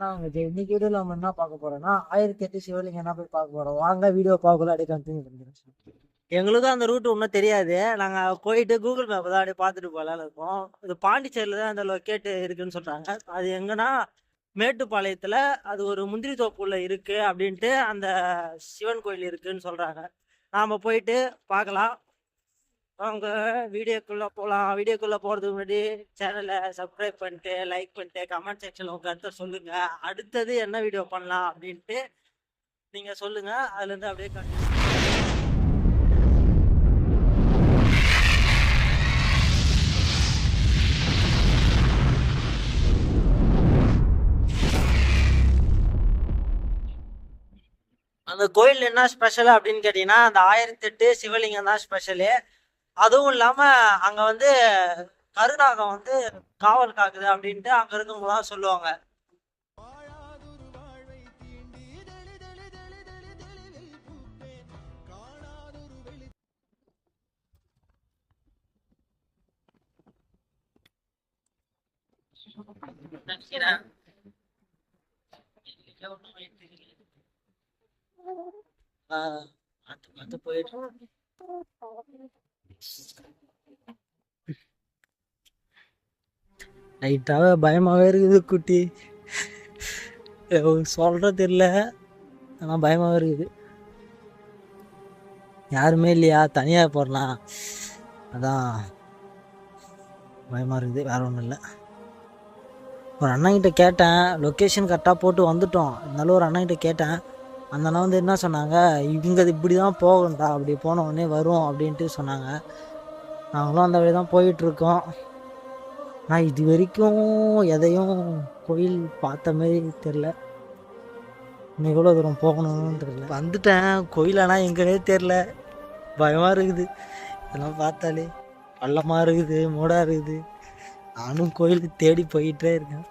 இன்னைக்கு வீடியோல நம்ம என்ன பார்க்க போறோம்னா 1008 சிவலிங்கம் என்ன போய் பார்க்க போறோம். வாங்க வீடியோ பார்க்கல அப்படியே கண்டினியூ பண்ணிக்கிறோம். எங்களுக்கும் அந்த ரூட் இன்னும் தெரியாது. நாங்க போயிட்டு கூகுள் மேப் தான் அப்படியே பார்த்துட்டு போகலான்னு இருக்கோம். இது பாண்டிச்சேரியில தான் அந்த லொக்கேட் இருக்குன்னு சொல்றாங்க. அது எங்கன்னா மேட்டுப்பாளையத்துல அது ஒரு முந்திரி தோப்புல இருக்கு அப்படின்ட்டு அந்த சிவன் கோயில் இருக்குன்னு சொல்றாங்க. நாம போயிட்டு பார்க்கலாம். அவங்க வீடியோக்குள்ள போகலாம். வீடியோக்குள்ள போறதுக்கு முன்னாடி சேனலை சப்ஸ்கிரைப் பண்ணிட்டு லைக் பண்ணிட்டு கமெண்ட் செக்ஷன்ல உங்க கருத்தை சொல்லுங்க. அடுத்தது என்ன வீடியோ பண்ணலாம் அப்படின்ட்டு நீங்க சொல்லுங்க. அதுல இருந்து அப்படியே அந்த கோயில் என்ன ஸ்பெஷல் அப்படின்னு கேட்டீங்கன்னா அந்த 1008 சிவலிங்கம் தான் ஸ்பெஷலு. அதுவும் இல்லாம அங்க வந்து கருநாகம் வந்து காவல் காக்குது அப்படின்ட்டு அங்க இருக்கவங்களாம் சொல்லுவாங்க. போயிட்டு லைட்டாக பயமாகவே இருக்குது குட்டி. சொல்கிறது தெரியல, ஆனால் பயமாகவே இருக்குது. யாருமே இல்லையா, தனியாக போடலாம், அதான் பயமாக இருக்குது. வேறு ஒன்றும் இல்லை. ஒரு அண்ணாங்கிட்ட கேட்டேன், லொக்கேஷன் கரெக்டாக போட்டு வந்துட்டோம். இருந்தாலும் ஒரு அண்ணாங்கிட்ட கேட்டேன். அந்த அண்ணா வந்து என்ன சொன்னாங்க, இங்கே இப்படி தான் போகணும்டா, அப்படி போன உடனே வரும் அப்படின்ட்டு சொன்னாங்க. நாங்களும் அந்த வழி தான் போயிட்டுருக்கோம். நான் இது வரைக்கும் எதையும் கோயில் பார்த்த மாதிரி தெரில. இன்னைக்கு எவ்வளோ தூரம் போகணும்னு தெரியல. வந்துட்டேன், கோயிலானா எங்கன்னே தெரில, பயமாக இருக்குது. இதெல்லாம் பார்த்தாலே பள்ளமாக இருக்குது, மூடாக இருக்குது. நானும் கோயிலுக்கு தேடி போயிட்டே இருக்கேன்.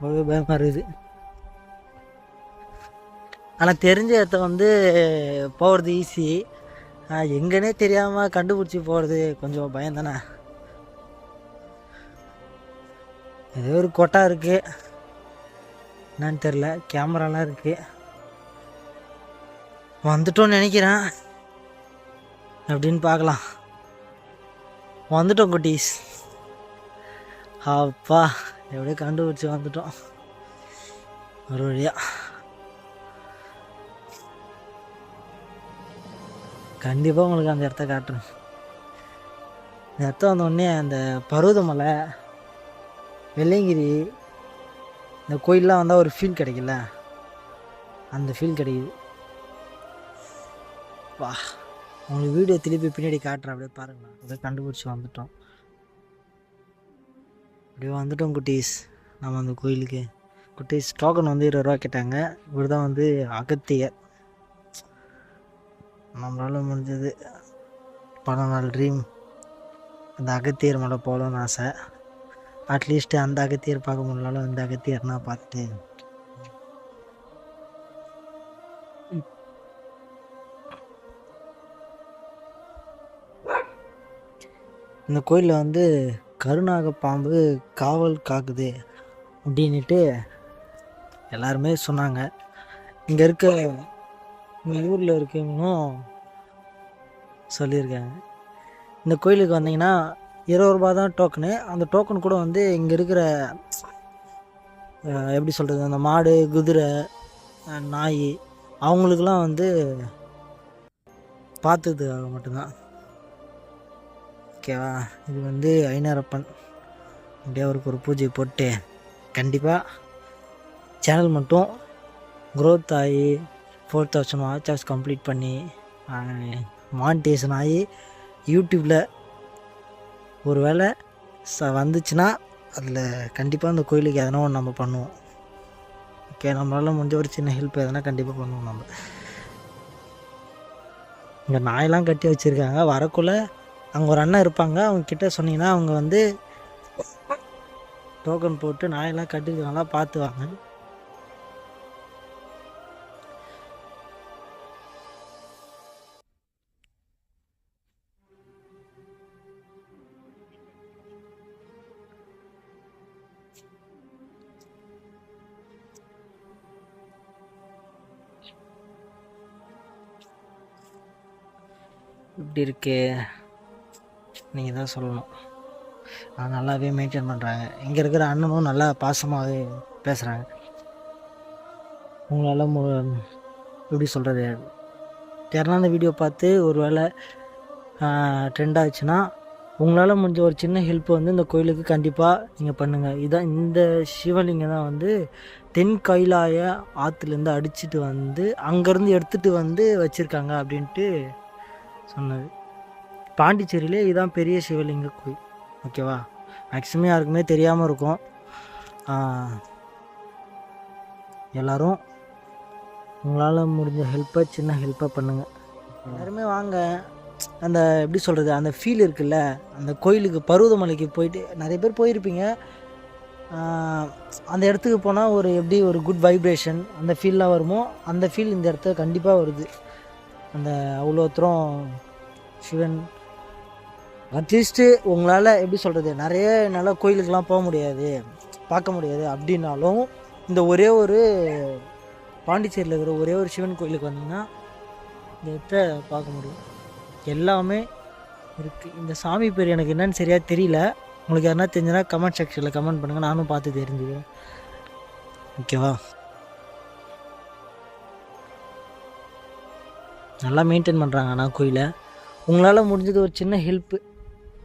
ரொம்ப பயமாக இருக்குது. ஆனால் தெரிஞ்ச இடத்த வந்து போகிறது ஈஸி, எங்கன்னே தெரியாமல் கண்டுபிடிச்சி போகிறது கொஞ்சம் பயம் தானே. ஏதோ ஒரு கொட்டா இருக்குது, என்னன்னு தெரில. கேமராலாம் இருக்குது. வந்துட்டோன்னு நினைக்கிறேன். அப்படின்னு பார்க்கலாம். வந்துட்டோம் குட்டீஸ். அப்பா எப்படியோ கண்டுபிடிச்சி வந்துட்டோம் ஒரு வழியா. கண்டிப்பாக உங்களுக்கு அந்த இடத்த காட்டுறேன். இந்த இடத்த வந்தோடனே அந்த பருவதமலை, வெள்ளையங்கிரி, இந்த கோயிலெலாம் வந்தால் ஒரு ஃபீல் கிடைக்கல, அந்த ஃபீல் கிடைக்குது. வா, உங்களுக்கு வீடியோ திருப்பி பின்னாடி காட்டுறேன், அப்படியே பாருங்களேன். அப்படியே கண்டுபிடிச்சி வந்துட்டோம். அப்படியே வந்துட்டோம் குட்டீஸ் நம்ம அந்த கோயிலுக்கு. குட்டீஸ் டோக்கன் வந்து 20 ரூபா கேட்டாங்க. இவர் தான் வந்து அகத்தியர். நம்மளால் முடிஞ்சது 12 நாள் ட்ரீம் அந்த அகத்தியர் மலை போகணுன்னு ஆசை. அட்லீஸ்ட் அந்த அகத்தியர் பார்க்க முடியலாலும் அந்த அகத்தியர்னா பார்த்துட்டு இந்த கோயிலில் வந்து கருநாக பாம்பு காவல் காக்குது அப்படின்ட்டு எல்லாருமே சொன்னாங்க. இங்கே இருக்க ஊரில் இருக்கவங்களும் சொல்லியிருக்காங்க. இந்த கோயிலுக்கு வந்தீங்கன்னா 20 ரூபா தான் டோக்கனு. அந்த டோக்கன் கூட வந்து இங்கே இருக்கிற எப்படி சொல்கிறது, அந்த மாடு, குதிரை, நாய் அவங்களுக்கெல்லாம் வந்து பார்த்ததுக்காக மட்டும்தான். ஓகேவா. இது வந்து ஐனாரப்பன். அப்படியே அவருக்கு ஒரு பூஜை போட்டு கண்டிப்பாக சேனல் மட்டும் க்ரோத் ஆகி 4000 வாட்ச் ஹவர்ஸ் கம்ப்ளீட் பண்ணி மானிட்டேஷன் ஆகி யூடியூப்பில் ஒரு வேளை வந்துச்சுன்னா அதில் கண்டிப்பாக அந்த கோயிலுக்கு எதனா ஒன்று நம்ம பண்ணுவோம். ஓகே, நம்மளால் முடிஞ்ச ஒரு சின்ன ஹெல்ப் எதனா கண்டிப்பாக பண்ணுவோம். நம்ம இங்கே நாயெல்லாம் கட்டி வச்சுருக்காங்க. வரக்குள்ளே அங்கே ஒரு அண்ணன் இருப்பாங்க, அவங்கக்கிட்ட சொன்னீங்கன்னா அவங்க வந்து டோக்கன் போட்டு நாயெல்லாம் கட்டிருக்காங்களா பார்த்து வாங்க. இப்படி இருக்கு, நீங்கள் தான் சொல்லணும். நல்லாவே மெயின்டைன் பண்ணுறாங்க. இங்கே இருக்கிற அண்ணனும் நல்லா பாசமாகவே பேசுகிறாங்க. உங்களால் எப்படி சொல்கிறது, யாருன்னா அந்த வீடியோ பார்த்து ஒரு வேளை ட்ரெண்ட் ஆச்சுன்னா உங்களால் முடிஞ்ச ஒரு சின்ன ஹெல்ப் வந்து இந்த கோயிலுக்கு கண்டிப்பாக நீங்கள் பண்ணுங்கள். இதான் இந்த சிவலிங்கம் தான் வந்து தென் கைலாய ஆற்றுலேருந்து அடிச்சுட்டு வந்து அங்கேருந்து எடுத்துகிட்டு வந்து வச்சுருக்காங்க அப்படின்ட்டு சொன்னது. பாண்டிச்சேரியிலே இதுதான் பெரிய சிவலிங்க கோயில். ஓகேவா, மேக்ஸிமம் யாருக்குமே தெரியாமல் இருக்கும். எல்லோரும் உங்களால் முடிஞ்ச ஹெல்ப்பை சின்ன ஹெல்ப்பாக பண்ணுங்கள். எல்லாருமே வாங்க. அந்த எப்படி சொல்கிறது, அந்த ஃபீல் இருக்குல்ல, அந்த கோயிலுக்கு பருவதமலைக்கு போயிட்டு நிறைய பேர் போயிருப்பீங்க. அந்த இடத்துக்கு போனால் ஒரு எப்படி ஒரு குட் வைப்ரேஷன் அந்த ஃபீல்லாம் வருமோ, அந்த ஃபீல் இந்த இடத்துல கண்டிப்பாக வருது. அந்த அவ்வளோ தூரம் சிவன் அட்லீஸ்ட்டு உங்களால் எப்படி சொல்கிறது, நிறைய நல்ல கோயிலுக்கெலாம் போக முடியாது, பார்க்க முடியாது அப்படின்னாலும் இந்த ஒரே ஒரு பாண்டிச்சேரியில் இருக்கிற ஒரே ஒரு சிவன் கோயிலுக்கு வந்தீங்கன்னா இந்த இடத்த பார்க்க முடியும். எல்லாமே இருக்குது. இந்த சாமி பேர் எனக்கு என்னன்னு சரியாக தெரியல. உங்களுக்கு யாருன்னா தெரிஞ்சுன்னா கமெண்ட் செக்ஷனில் கமெண்ட் பண்ணுங்கள், நானும் பார்த்து தெரிஞ்சுக்கிறேன். ஓகேவா, நல்லா மெயின்டைன் பண்ணுறாங்க ஆனால் கோயிலை. உங்களால் முடிஞ்சது ஒரு சின்ன ஹெல்ப்பு,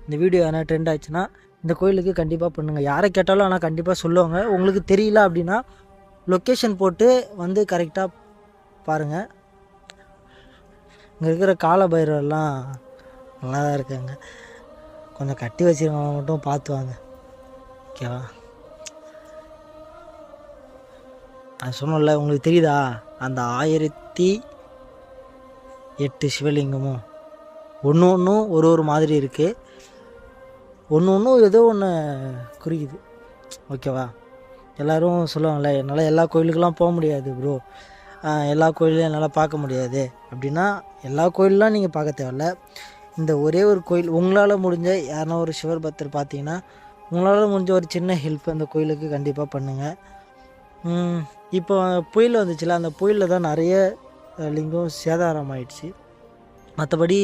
இந்த வீடியோ எதனா ட்ரெண்ட் ஆச்சுன்னா இந்த கோயிலுக்கு கண்டிப்பாக பண்ணுங்கள். யாரை கேட்டாலும் ஆனால் கண்டிப்பாக சொல்லுவாங்க. உங்களுக்கு தெரியல அப்படின்னா லொக்கேஷன் போட்டு வந்து கரெக்டாக பாருங்கள். இங்கே இருக்கிற கால பைரவெல்லாம் நல்லா தான் இருக்காங்க. கொஞ்சம் கட்டி வச்சுருக்கவங்க மட்டும் பார்த்து வாங்க. ஓகேவா, அது சொன்னல, உங்களுக்கு தெரியுதா அந்த 1008 சிவலிங்கமும் ஒன்று ஒன்றும் ஒரு மாதிரி இருக்குது. ஒன்று ஏதோ ஒன்று குறிக்குது. ஓகேவா, எல்லோரும் சொல்லுவாங்கள்ல, என்னால் எல்லா கோயிலுக்கெல்லாம் போக முடியாது ப்ரோ, எல்லா கோயிலையும் என்னால் பார்க்க முடியாது அப்படின்னா, எல்லா கோயிலெலாம் நீங்கள் பார்க்க தேவையில்ல. இந்த ஒரே ஒரு கோயில் உங்களால் முடிஞ்ச யாருன்னா ஒரு சிவர் பக்தர் பார்த்தீங்கன்னா உங்களால் முடிஞ்ச ஒரு சின்ன ஹெல்ப் அந்த கோயிலுக்கு கண்டிப்பாக பண்ணுங்கள். இப்போ புயல் வந்துச்சுல, அந்த புயலில் தான் நிறைய லிங்கம் சேதாரம் ஆயிடுச்சு. மற்றபடி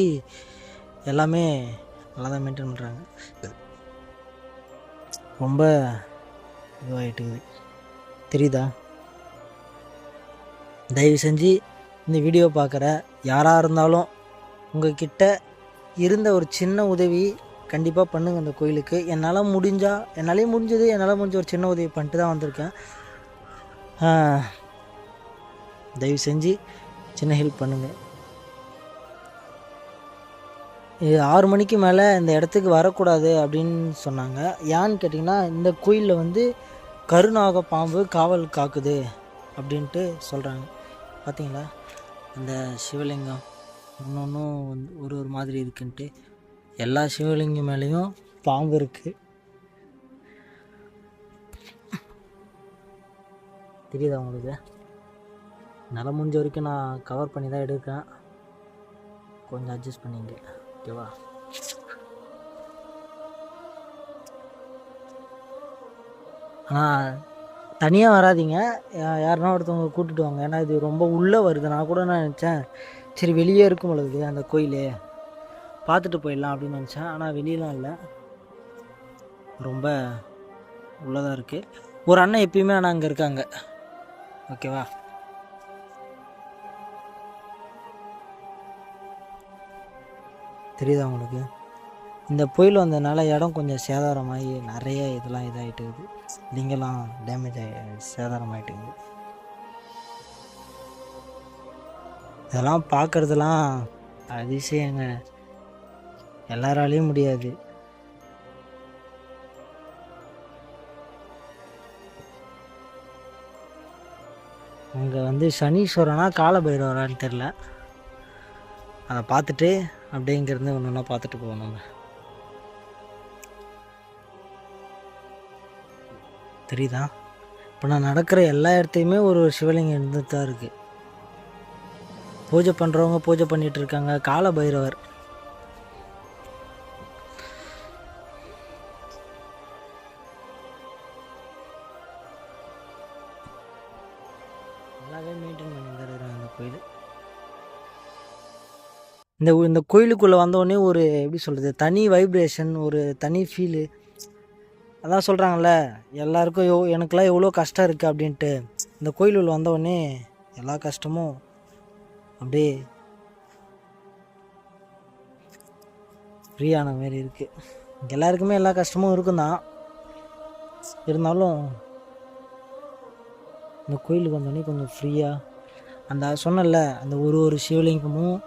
எல்லாமே நல்லா தான் மெயின்டைன் பண்ணுறாங்க. ரொம்ப இதுவாகிட்டுக்குது, தெரியுதா? தயவு செஞ்சு இந்த வீடியோ பார்க்குற யாராக இருந்தாலும் உங்கள்கிட்ட இருந்த ஒரு சின்ன உதவி கண்டிப்பாக பண்ணுங்கள் அந்த கோயிலுக்கு. என்னால் முடிஞ்ச ஒரு சின்ன உதவி பண்ணிட்டு தான் வந்திருக்கேன். தயவு செஞ்சு சின்ன ஹெல்ப் பண்ணுங்கள். இது 6 மணிக்கு மேலே இந்த இடத்துக்கு வரக்கூடாது அப்படின்னு சொன்னாங்க. ஏன்னு கேட்டிங்கன்னா, இந்த கோயிலில் வந்து கருநாக பாம்பு காவல் காக்குது அப்படின்ட்டு சொல்கிறாங்க. பார்த்தீங்களா, அந்த சிவலிங்கம் ஒன்றும் வந்து ஒரு மாதிரி இருக்குன்ட்டு. எல்லா சிவலிங்கம் மேலேயும் பாம்பு இருக்குது. தெரியுதா உங்களுக்கு? நல்லா முடிஞ்ச வரைக்கும் நான் கவர் பண்ணி தான் எடுக்கிறேன், கொஞ்சம் அட்ஜஸ்ட் பண்ணிங்க. ஓகேவா, ஆனால் தனியாக வராதிங்க, யாருன்னா ஒருத்தவங்க கூப்பிட்டுட்டு வாங்க. ஏன்னா இது ரொம்ப உள்ளே வருது. நான் நினச்சேன் சரி வெளியே இருக்கும் பொழுது அந்த கோயில் பார்த்துட்டு போயிடலாம் அப்படின்னு நினச்சேன். ஆனால் வெளியெலாம் இல்லை, ரொம்ப உள்ளதாக இருக்குது. ஒரு அண்ணன் எப்பயுமே ஆனால் அங்கே இருக்காங்க. ஓகேவா, தெரியுதா உங்களுக்கு? இந்த புயல் வந்ததுனால இடம் கொஞ்சம் சேதாரமாகி நிறைய இதெல்லாம் இதாகிட்டு இருக்குது. லிங்கெல்லாம் டேமேஜ் சேதாரமாகிட்டுக்குது. இதெல்லாம் பார்க்குறதுலாம் அதிசயங்க, எல்லாராலையும் முடியாது. அங்கே வந்து சனீஸ்வரனா காலபைரவரான்னு தெரில. அதை பார்த்துட்டு அப்படிங்கிறது ஒன்று ஒன்றா பார்த்துட்டு போகணும். தெரியுதா? இப்போ நான் நடக்கிற எல்லா இடத்தையுமே ஒரு சிவலிங்கம் இருந்துட்டு தான் இருக்குது. பூஜை பண்ணுறவங்க பூஜை பண்ணிகிட்டு இருக்காங்க. கால பைரவர் நல்லாவே மெயின்டைன் பண்ணி தருகிறாங்க அந்த கோயில். இந்த இந்த கோயிலுக்குள்ளே வந்தோடனே ஒரு எப்படி சொல்கிறது, தனி வைப்ரேஷன், ஒரு தனி ஃபீலு. அதான் சொல்கிறாங்கல்ல, எல்லாருக்கும் எனக்கெல்லாம் எவ்வளோ கஷ்டம் இருக்குது அப்படின்ட்டு. இந்த கோயிலுக்குள்ளே வந்தோடனே எல்லா கஷ்டமும் அப்படியே ஃப்ரீயான மாரி இருக்குது. எல்லாருக்குமே எல்லா கஷ்டமும் இருக்கும் தான், இருந்தாலும் இந்த கோயிலுக்கு வந்தோடனே கொஞ்சம் ஃப்ரீயாக, அந்த சொன்னல அந்த ஒரு சிவலிங்கமும்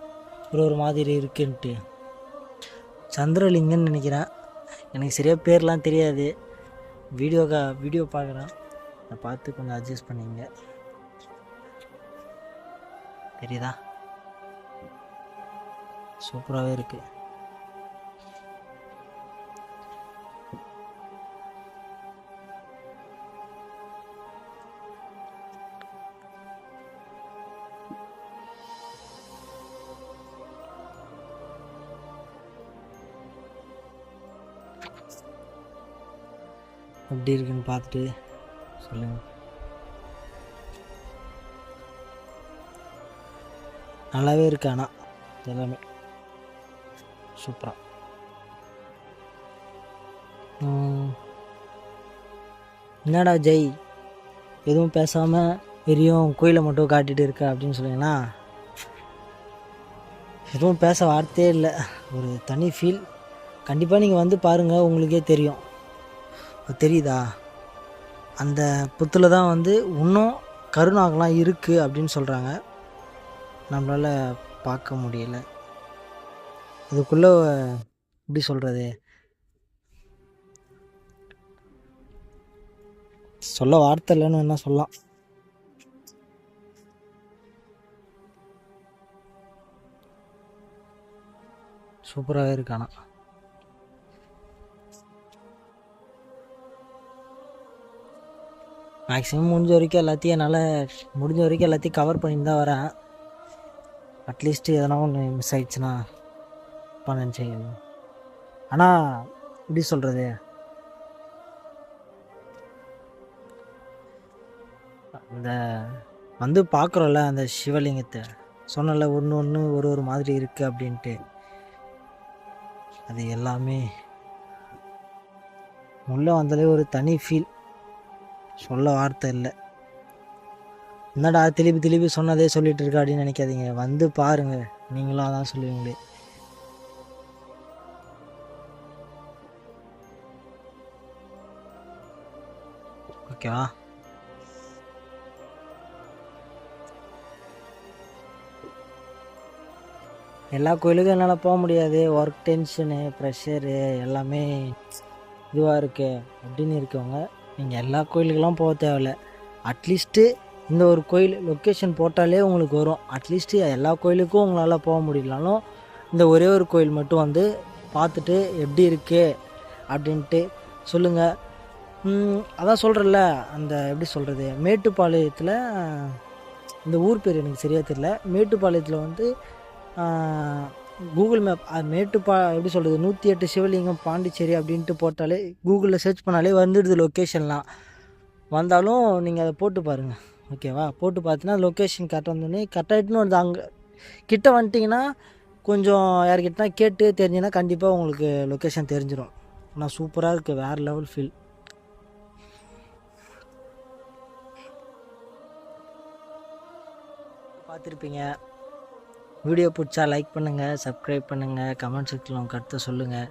ஒரு மாதிரி இருக்குன்ட்டு, சந்திரலிங்கன்னு நினைக்கிறேன், எனக்கு சரியாக பேர்லாம் தெரியாது. வீடியோ பார்க்குறேன், அதை பார்த்து கொஞ்சம் அட்ஜஸ்ட் பண்ணிங்க. தெரியுதா? சூப்பராகவே இருக்குது. எப்படி இருக்குன்னு பார்த்துட்டு சொல்லுங்கள். நல்லாவே இருக்கு, ஆனால் எல்லாமே சூப்பராக. என்னடா ஜெய் எதுவும் பேசாமல் வெறியும் கோயிலை மட்டும் காட்டிகிட்டு இருக்க அப்படின்னு சொன்னீங்கன்னா, எதுவும் பேச வார்த்தையே இல்லை. ஒரு தனி ஃபீல். கண்டிப்பாக நீங்கள் வந்து பாருங்கள், உங்களுக்கே தெரியும். தெரியுதா? அந்த புத்தில் தான் வந்து இன்னும் கருநாகலாம் இருக்குது அப்படின்னு சொல்கிறாங்க. நம்மளால் பார்க்க முடியல. இதுக்குள்ளே எப்படி சொல்கிறது, சொல்ல வார்த்தை இல்லைன்னு என்ன சொல்லலாம். சூப்பராகவே இருக்கு. ஆனால் மேக்ஸிமம் முடிஞ்ச வரைக்கும் எல்லாத்தையும் கவர் பண்ணிட்டு தான் வரேன். அட்லீஸ்ட்டு எதனா ஒன்று மிஸ் ஆகிடுச்சுன்னா பண்ணு செய்யணும். ஆனால் எப்படி சொல்கிறது, அந்த வந்து பார்க்குறோம்ல அந்த சிவலிங்கத்தை, சொன்னல ஒன்று ஒரு மாதிரி இருக்குது அப்படின்ட்டு, அது எல்லாமே உள்ளே வந்தாலே ஒரு தனி ஃபீல். சொல்ல வார்த்தை இல்லை. என்னடா திருப்பி சொன்னதே சொல்லிட்டு இருக்கா அப்படின்னு நினைக்காதீங்க. வந்து பாருங்க, நீங்களும் அதான் சொல்லுவீங்களே. ஓகேவா? எல்லா கோயிலுக்கும் என்னால் போக முடியாது, ஒர்க் டென்ஷனு, ப்ரெஷரு எல்லாமே இதுவாக இருக்கு அப்படின்னு இருக்கவங்க நீங்கள் எல்லா கோயிலுக்கெல்லாம் போக தேவையில்ல. அட்லீஸ்ட்டு இந்த ஒரு கோயில் லொக்கேஷன் போட்டாலே உங்களுக்கு வரும். அட்லீஸ்ட்டு எல்லா கோயிலுக்கும் உங்களால் போக முடியலனாலும் இந்த ஒரே ஒரு கோயில் மட்டும் வந்து பார்த்துட்டு எப்படி இருக்குது அப்படின்ட்டு சொல்லுங்கள். அதான் சொல்கிறேன்ல, அந்த எப்படி சொல்கிறது, மேட்டுப்பாளையத்தில், இந்த ஊர் பேர் எனக்கு சரியாக தெரியல, மேட்டுப்பாளையத்தில் வந்து கூகுள் மேப் எப்படி சொல்கிறது, 108 சிவலிங்கம் பாண்டிச்சேரி அப்படின்ட்டு போட்டாலே, கூகுளில் சர்ச் பண்ணாலே வந்துடுது லொக்கேஷன்லாம். வந்தாலும் நீங்கள் அதை போட்டு பாருங்கள், ஓகேவா? போட்டு பார்த்தீங்கன்னா லொக்கேஷன் கரெக்டாக வந்தோடனே கரெக்டாகிட்டுன்னு வந்து அங்கே கிட்ட வந்துட்டிங்கன்னா கொஞ்சம் யார்கிட்டனா கேட்டு தெரிஞ்சுன்னா கண்டிப்பாக உங்களுக்கு லொக்கேஷன் தெரிஞ்சிடும். ஆனால் சூப்பராக இருக்குது, வேறு லெவல் ஃபீல். பார்த்துருப்பீங்க. வீடியோ பிடிச்சா லைக் பண்ணுங்கள், சப்ஸ்கிரைப் பண்ணுங்கள், கமெண்ட் செக்ஷனில் உங்கள் கருத்தை சொல்லுங்கள்.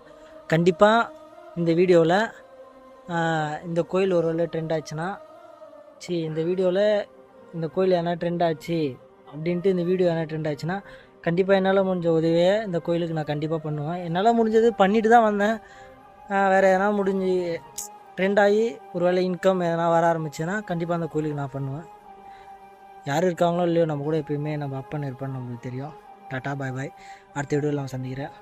கண்டிப்பாக இந்த வீடியோவில் இந்த கோயில் ஒரு வேளை ட்ரெண்ட் ஆச்சுன்னா, இந்த வீடியோவில் இந்த கோயில் எதனா ட்ரெண்ட் ஆச்சு அப்படின்ட்டு இந்த வீடியோ எதனா ட்ரெண்ட் ஆச்சுன்னா கண்டிப்பாக என்னால் முடிஞ்ச உதவியை இந்த கோயிலுக்கு நான் கண்டிப்பாக பண்ணுவேன். என்னால் முடிஞ்சது பண்ணிட்டு தான் வந்தேன். வேறு எதனா முடிஞ்சு ட்ரெண்ட் ஆகி ஒரு வேளை இன்கம் எதனா வர ஆரம்பிச்சுன்னா கண்டிப்பாக அந்த கோயிலுக்கு நான் பண்ணுவேன். யார் இருக்காங்களோ இல்லையோ, நம்ம கூட எப்பயுமே நம்ம அப்பன் இருப்பான்னு நம்மளுக்கு தெரியும். டாட்டா பாய் பாய். அடுத்த வீடியோவில் நான் சந்திக்கிறேன்.